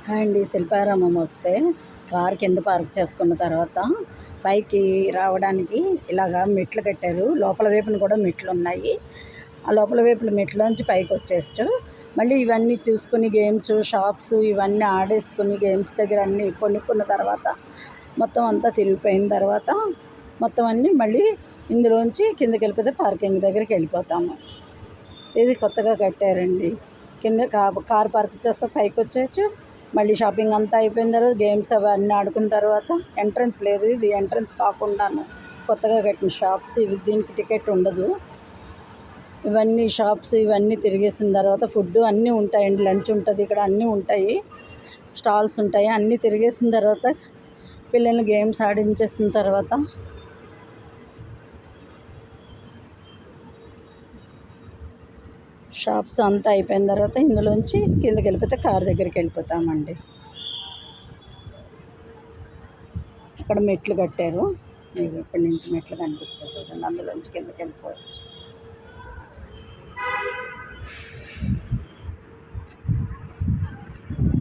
Hi అండి. శిల్పారామం వస్తే car కింద పార్క్ చేసుకున్న తర్వాత పైకి రావడానికి ఇలాగా మెట్లు కట్టారు. లోపల వైపున కూడా మెట్లు ఉన్నాయి. ఆ లోపల వైపున మెట్లోంచి పైకి వచ్చేస్తూ మళ్ళీ ఇవన్నీ చూసుకుని గేమ్స్ షాప్స్ ఇవన్నీ ఆడేసుకుని గేమ్స్ దగ్గర అన్నీ కొనుక్కున్న తర్వాత మొత్తం అంతా తిరిగిపోయిన తర్వాత మొత్తం అన్నీ మళ్ళీ ఇందులోంచి కిందకి వెళ్ళిపోతే పార్కింగ్ దగ్గరికి వెళ్ళిపోతాము. ఇది కొత్తగా కట్టారండి. కింద కార్ పార్క్ చేస్తే పైకి వచ్చేయచ్చు. మళ్ళీ షాపింగ్ అంతా అయిపోయిన తర్వాత గేమ్స్ అవన్నీ ఆడుకున్న తర్వాత ఎంట్రన్స్ లేదు, ఇది ఎంట్రన్స్ కాకుండాను కొత్తగా కట్టిన షాప్స్ ఇవి. దీనికి టికెట్ ఉండదు. ఇవన్నీ షాప్స్ ఇవన్నీ తిరిగేసిన తర్వాత ఫుడ్ అన్నీ ఉంటాయండి. లంచ్ ఉంటుంది ఇక్కడ, అన్నీ ఉంటాయి, స్టాల్స్ ఉంటాయి. అన్నీ తిరిగేసిన తర్వాత పిల్లల్ని గేమ్స్ ఆడించేసిన తర్వాత షాప్స్ అంతా అయిపోయిన తర్వాత ఇందులోంచి కిందకి వెళ్ళిపోతే కార్ దగ్గరికి వెళ్ళిపోతామండి. ఇక్కడ మెట్లు కట్టారు, మీకు ఇక్కడి నుంచి మెట్లు కనిపిస్తాయి చూడండి, అందులోంచి కిందకి వెళ్ళిపోవచ్చు.